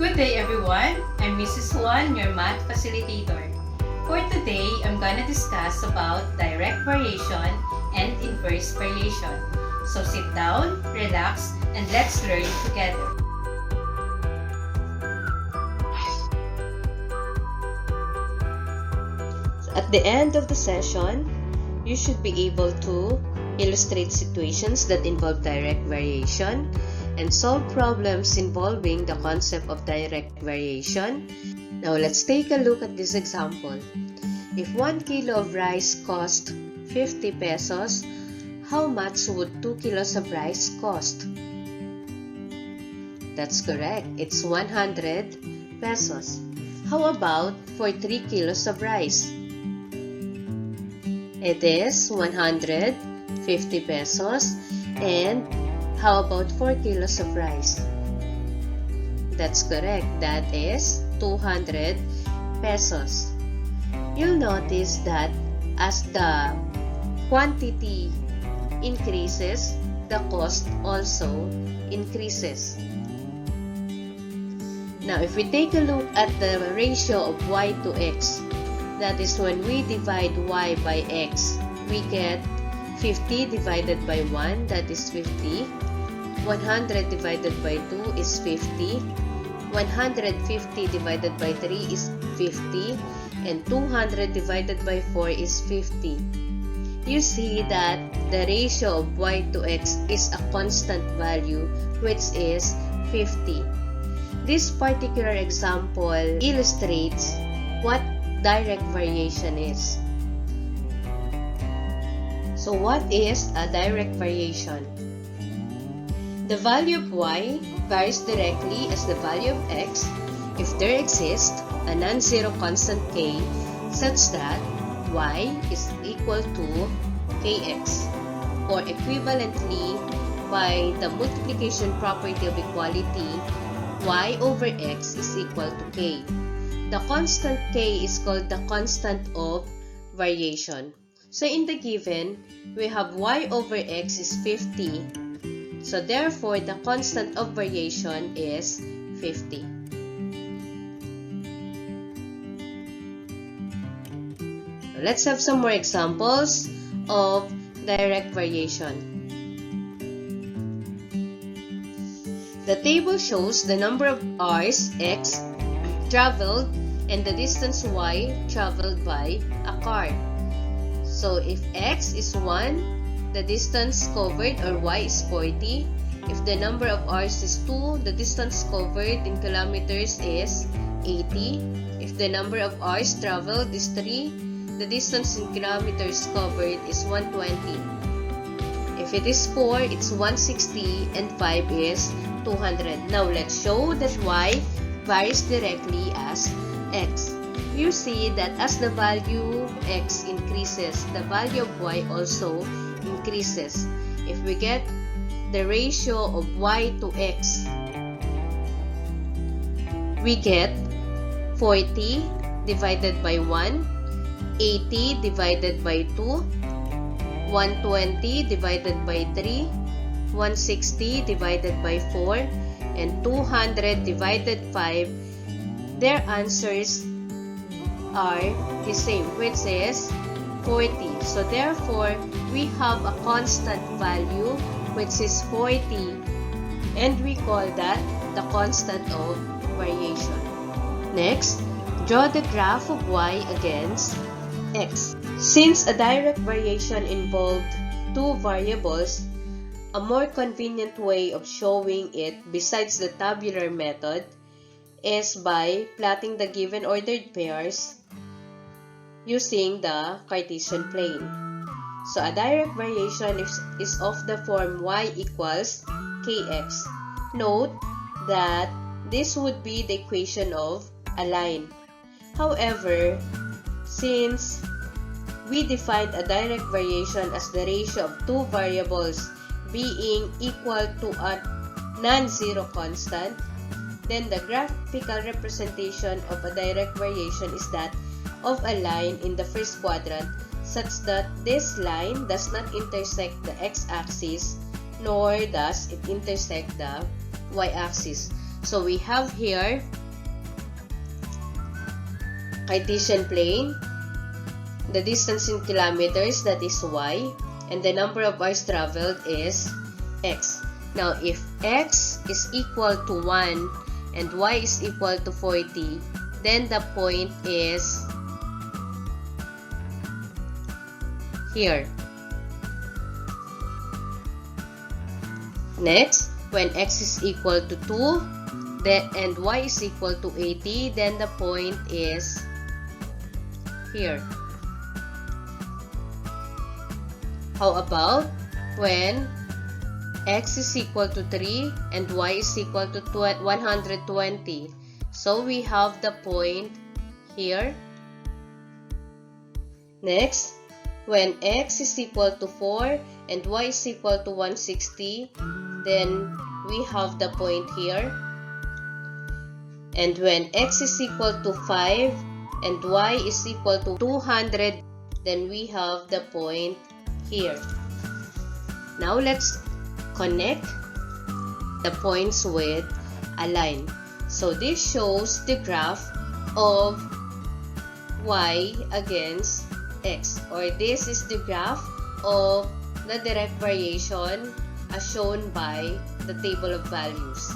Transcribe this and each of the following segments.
Good day everyone, I'm Mrs. Juan, your math facilitator. For today, I'm gonna discuss about direct variation and inverse variation. So sit down, relax, and let's learn together. At the end of the session, you should be able to illustrate situations that involve direct variation and solve problems involving the concept of direct variation. Now let's take a look at this example. If 1 kilo of rice cost 50 pesos, how much would 2 kilos of rice cost? That's correct. It's 100 pesos. How about for 3 kilos of rice? It is 150 pesos. And how about 4 kilos of rice? That's correct. That is 200 pesos. You'll notice that as the quantity increases, the cost also increases. Now, if we take a look at the ratio of y to x, that is when we divide y by x, we get 50 divided by 1, that is 50. 100 divided by 2 is 50. 150 divided by 3 is 50. And 200 divided by 4 is 50. You see that the ratio of y to x is a constant value, which is 50. This particular example illustrates what direct variation is. So what is a direct variation? The value of y varies directly as the value of x if there exists a non-zero constant k such that y is equal to kx, or equivalently, by the multiplication property of equality, y over x is equal to k. The constant k is called the constant of variation. So in the given, we have y over x is 50. So therefore, the constant of variation is 50. Let's have some more examples of direct variation. The table shows the number of hours x traveled and the distance y traveled by a car. So if x is 1, the distance covered or y is 40. If the number of hours is 2, the distance covered in kilometers is 80. If the number of hours traveled is 3, the distance in kilometers covered is 120. If it is 4, it's 160, and 5 is 200. Now let's show that y varies directly as x. You see that as the value x increases, the value of y also increases. If we get the ratio of y to x, we get 40 divided by 1, 80 divided by 2, 120 divided by 3, 160 divided by 4, and 200 divided 5. Their answers are the same, which is 40. So therefore, we have a constant value, which is 40, and we call that the constant of variation. Next, draw the graph of y against x. Since a direct variation involved two variables, a more convenient way of showing it besides the tabular method is by plotting the given ordered pairs using the Cartesian plane. So a direct variation is of the form y equals kx. Note that this would be the equation of a line. However, since we defined a direct variation as the ratio of two variables being equal to a non-zero constant, then the graphical representation of a direct variation is that of a line in the first quadrant, such that this line does not intersect the x-axis nor does it intersect the y-axis. So we have here Cartesian plane, the distance in kilometers, that is y, and the number of hours traveled is x. Now if x is equal to 1 and y is equal to 40, then the point is here. Next, when x is equal to 2 and y is equal to 80, then the point is here. How about when x is equal to 3 and y is equal to 120? So we have the point here. Next, when x is equal to 4 and y is equal to 160, then we have the point here. And when x is equal to 5 and y is equal to 200, then we have the point here. Now let's connect the points with a line. So this shows the graph of y against x, or this is the graph of the direct variation as shown by the table of values.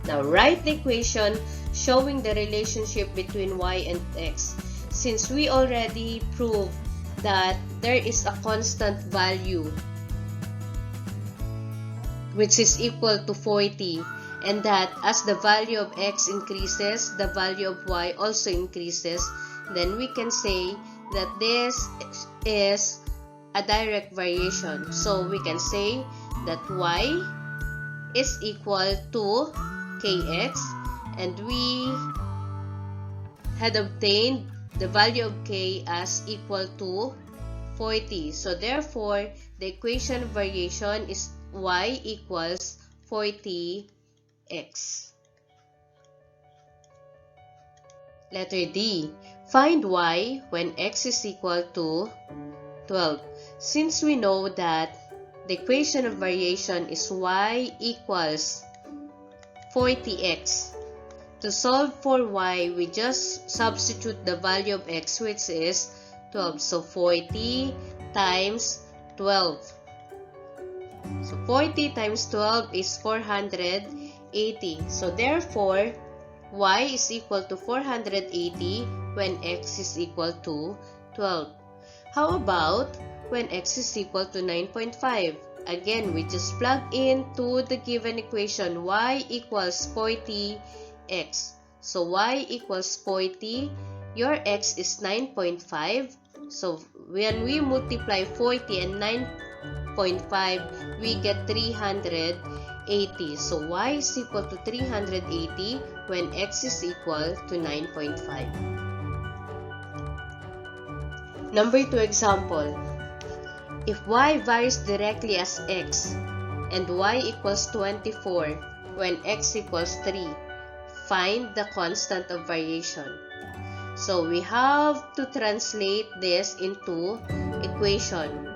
Now write the equation showing the relationship between y and x. Since we already proved that there is a constant value which is equal to 40, and that as the value of x increases, the value of y also increases, then we can say that this is a direct variation. So we can say that y is equal to kx, and we had obtained the value of k as equal to 40. So therefore, the equation of variation is y equals 40x. Letter D. Find y when x is equal to 12. Since we know that the equation of variation is y equals 40x, to solve for y, we just substitute the value of x, which is 12. So 40 times 12. So 40 times 12 is 480. So therefore, y is equal to 480 when x is equal to 12. How about when x is equal to 9.5? Again, we just plug into the given equation y equals 40x. So y equals 40, your x is 9.5. So when we multiply 40 and 9.5, we get 380. So y is equal to 380 when x is equal to 9.5. Number 2 example. If y varies directly as x and y equals 24 when x equals 3, find the constant of variation. So we have to translate this into equation.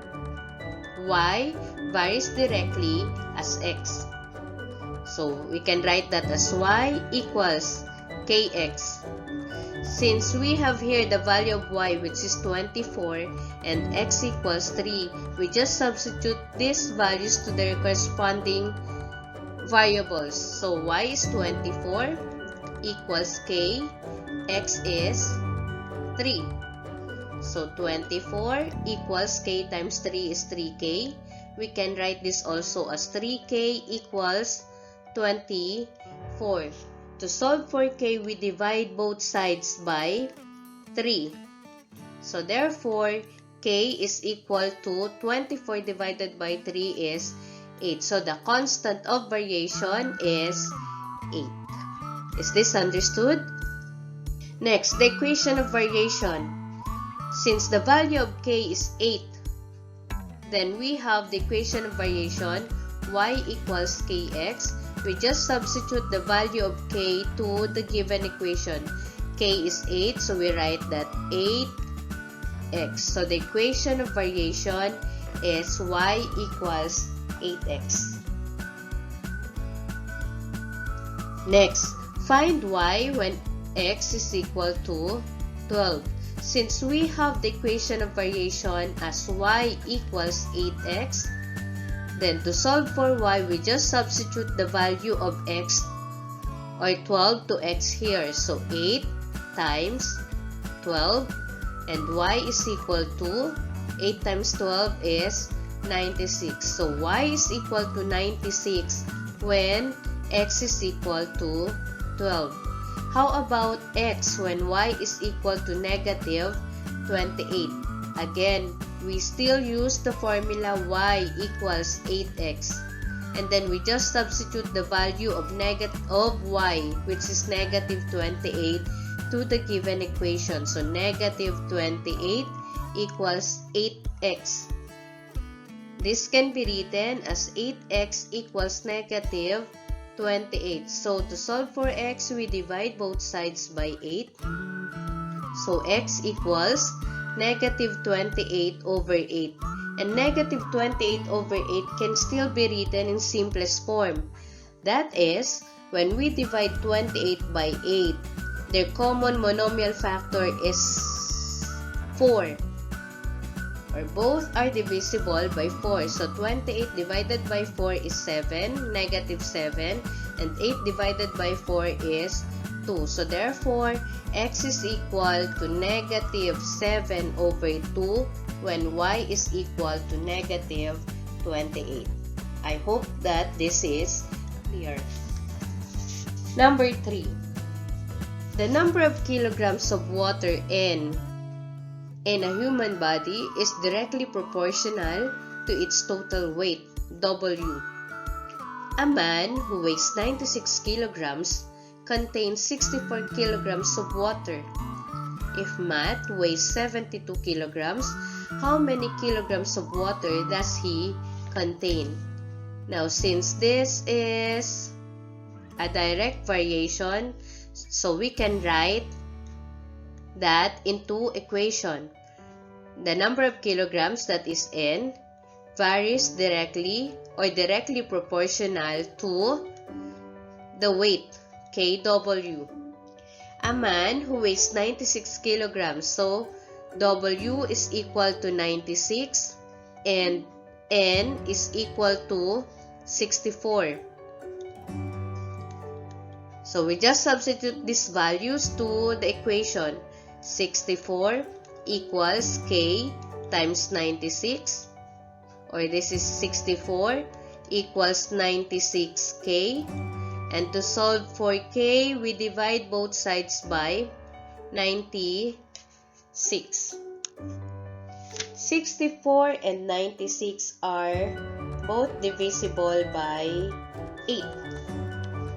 Y varies directly as x. So we can write that as y equals kx. Since we have here the value of y, which is 24, and x equals 3, we just substitute these values to their corresponding variables. So y is 24 equals k, x is 3. So 24 equals k times 3 is 3k. We can write this also as 3k equals 24. To solve for k, we divide both sides by 3. So therefore, k is equal to 24 divided by 3 is 8. So the constant of variation is 8. Is this understood? Next, the equation of variation. Since the value of k is 8, then we have the equation of variation y equals kx. We just substitute the value of k to the given equation. K is 8, so we write that 8x. So the equation of variation is y equals 8x. Next, find y when x is equal to 12. Since we have the equation of variation as y equals 8x, then to solve for y, we just substitute the value of x or 12 to x here. So 8 times 12 and y is equal to 8 times 12 is 96. So y is equal to 96 when x is equal to 12. How about x when y is equal to negative 28? Again, we still use the formula y equals 8x. And then we just substitute the value of y, which is negative 28, to the given equation. So negative 28 equals 8x. This can be written as 8x equals negative 28. So to solve for x, we divide both sides by 8. So x equals negative 28 over 8. And negative 28 over 8 can still be written in simplest form. That is, when we divide 28 by 8, their common monomial factor is 4. Or both are divisible by 4. So 28 divided by 4 is 7, negative 7. And 8 divided by 4 is 2. So therefore, x is equal to negative 7 over 2 when y is equal to negative 28. I hope that this is clear. Number 3. The number of kilograms of water in a human body is directly proportional to its total weight, W. A man who weighs 96 kilograms contains 64 kilograms of water. If Matt weighs 72 kilograms, how many kilograms of water does he contain? Now, since this is a direct variation, so we can write that in two equations. The number of kilograms that is N varies directly or directly proportional to the weight, KW. A man who weighs 96 kilograms, so W is equal to 96 and N is equal to 64. So we just substitute these values to the equation. 64 equals K times 96, or this is 64 equals 96K. And to solve for K, we divide both sides by 96. 64 and 96 are both divisible by 8.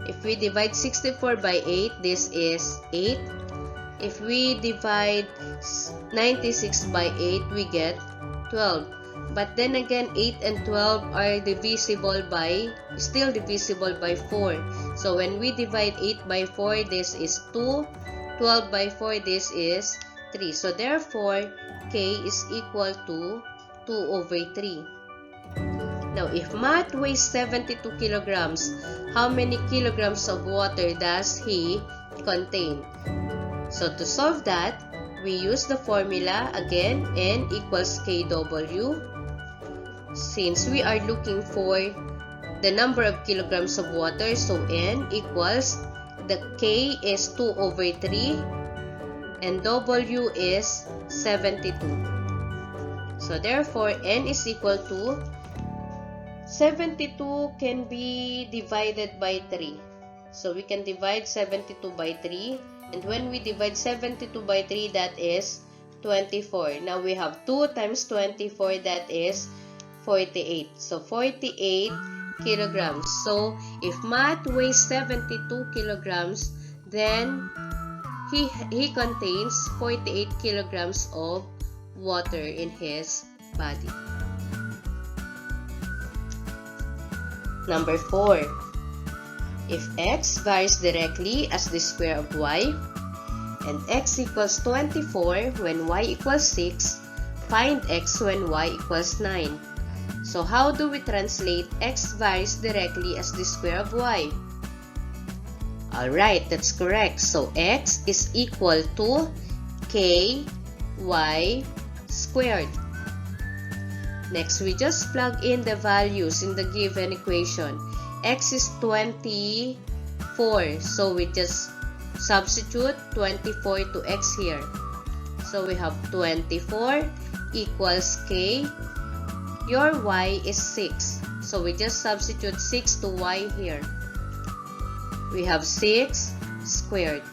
If we divide 64 by 8, this is 8. If we divide 96 by 8, we get 12. But then again, 8 and 12 are still divisible by 4. So when we divide 8 by 4, this is 2. 12 by 4, this is 3. So therefore, K is equal to 2 over 3. Now, if Matt weighs 72 kilograms, how many kilograms of water does he contain? So to solve that, we use the formula again, N equals KW. Since we are looking for the number of kilograms of water, so N equals, the K is 2 over 3 and W is 72. So therefore, N is equal to 72 can be divided by 3. So we can divide 72 by 3. And when we divide 72 by 3, that is 24. Now we have 2 times 24, that is 48. So 48 kilograms. So if Matt weighs 72 kilograms, then he contains 48 kilograms of water in his body. Number 4. If x varies directly as the square of y, and x equals 24 when y equals 6, find x when y equals 9. So how do we translate x varies directly as the square of y? Alright, that's correct. So x is equal to ky squared. Next, we just plug in the values in the given equation. X is 24, so we just substitute 24 to x here. So we have 24 equals k. Your y is 6, so we just substitute 6 to y here. We have 6 squared.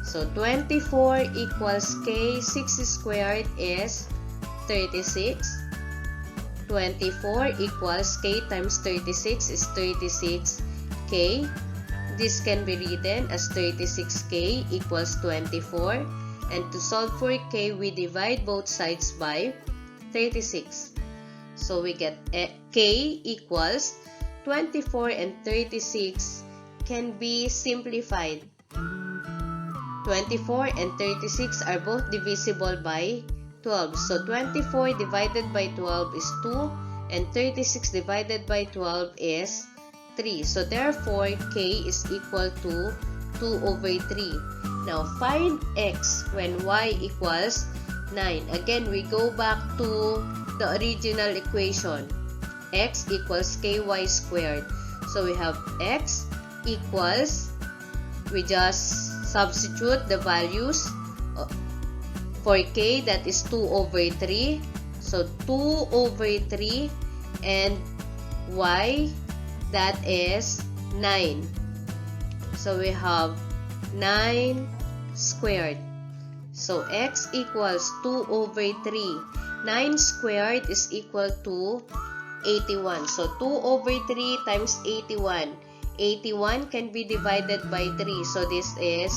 So 24 equals k. 6 squared is 36. 24 equals k times 36 is 36k. This can be written as 36k equals 24. And to solve for k, we divide both sides by 36. So we get k equals 24 and 36 can be simplified. 24 and 36 are both divisible by 12. So 24 divided by 12 is 2 and 36 divided by 12 is 3. So therefore, k is equal to 2 over 3. Now find x when y equals 9. Again, we go back to the original equation. X equals ky squared. So we have x equals, we just substitute the values. For k, that is 2 over 3. So 2 over 3, and y, that is 9. So we have 9 squared. So x equals 2 over 3. 9 squared is equal to 81. So 2 over 3 times 81. 81 can be divided by 3. So this is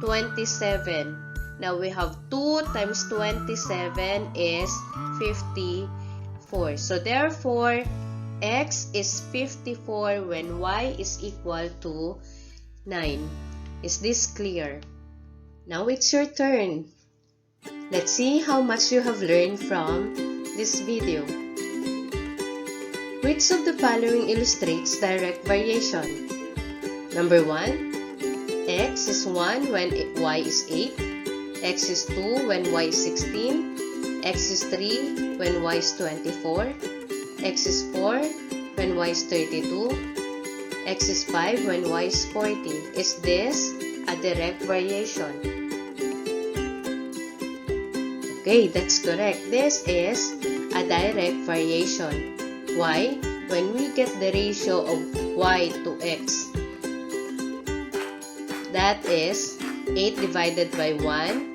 27. Now we have 2 times 27 is 54. So therefore, x is 54 when y is equal to 9. Is this clear? Now it's your turn. Let's see how much you have learned from this video. Which of the following illustrates direct variation? Number 1, x is 1 when y is 8, x is 2 when y is 16, x is 3 when y is 24, x is 4 when y is 32, x is 5 when y is 40. Is this a direct variation? Okay, that's correct. This is a direct variation. Why? When we get the ratio of y to x, that is 8 divided by 1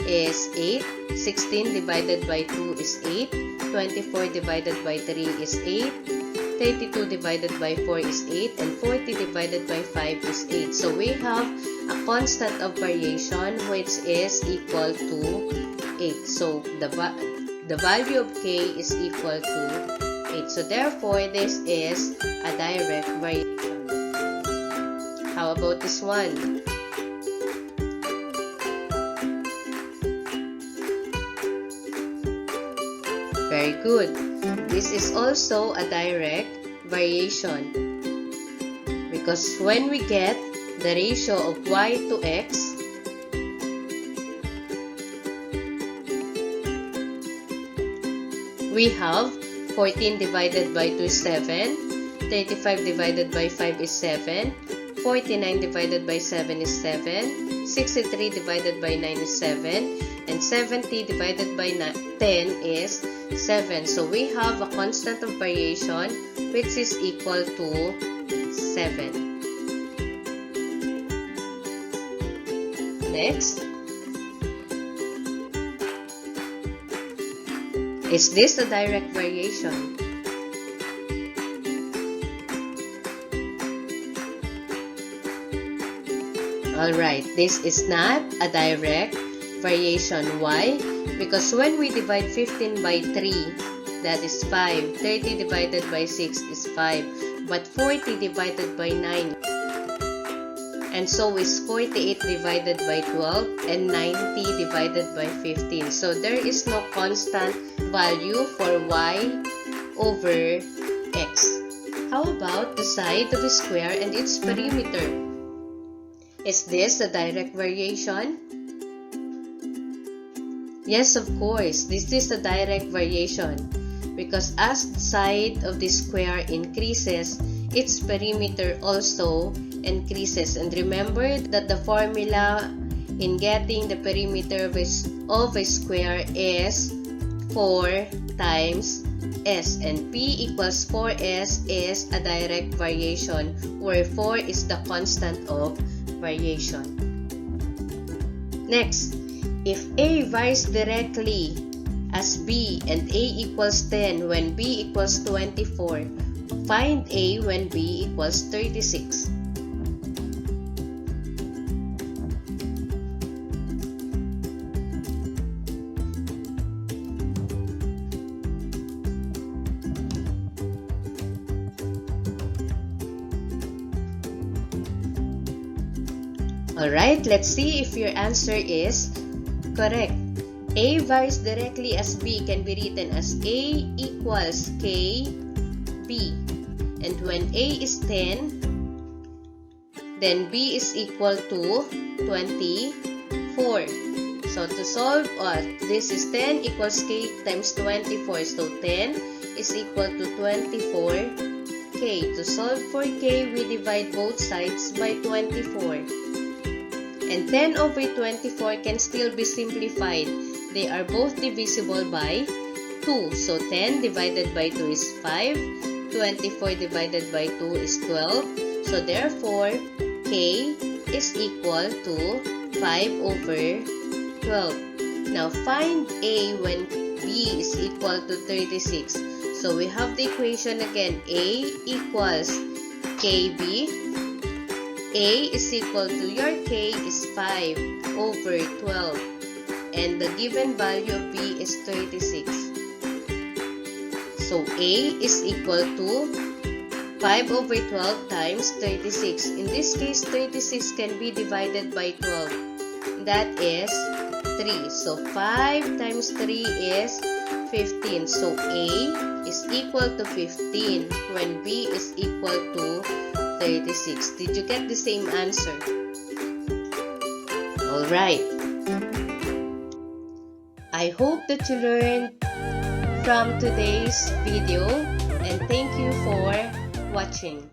is 8, 16 divided by 2 is 8, 24 divided by 3 is 8, 32 divided by 4 is 8, and 40 divided by 5 is 8. So we have a constant of variation which is equal to 8. So the value of k is equal to 8. So therefore, this is a direct variation. How about this one? Very good. This is also a direct variation. Because when we get the ratio of y to x, we have 14 divided by 2 is 7, 35 divided by 5 is 7, 49 divided by 7 is 7, 63 divided by 9 is 7, and 70 divided by 10 is 7. So we have a constant of variation which is equal to 7. Next. Is this a direct variation? Alright, this is not a direct variation. Why? Because when we divide 15 by 3, that is 5. 30 divided by 6 is 5. But 40 divided by 9. And so is 48 divided by 12 and 90 divided by 15. So there is no constant value for y over x. How about the side of a square and its perimeter? Is this a direct variation? Yes, of course, this is a direct variation because as the side of the square increases, its perimeter also increases. And remember that the formula in getting the perimeter of a square is 4 times s, and p equals 4s is a direct variation where 4 is the constant of variation. Next, if a varies directly as b and a equals 10 when b equals 24, find a when b equals 36. Alright, let's see if your answer is correct. A varies directly as b can be written as a equals kb. And when a is 10, then b is equal to 24. So to solve, this is 10 equals k times 24. So 10 is equal to 24k. To solve for k, we divide both sides by 24. And 10 over 24 can still be simplified. They are both divisible by 2. So 10 divided by 2 is 5. 24 divided by 2 is 12. So therefore, k is equal to 5 over 12. Now find a when b is equal to 36. So we have the equation again. A equals kb. A is equal to, your k is 5 over 12, and the given value of b is 36. So A is equal to 5 over 12 times 36. In this case, 36 can be divided by 12. That is 3. So 5 times 3 is 15. So A is equal to 15 when B is equal to 36. Did you get the same answer? Alright. I hope that you learned from today's video, and thank you for watching.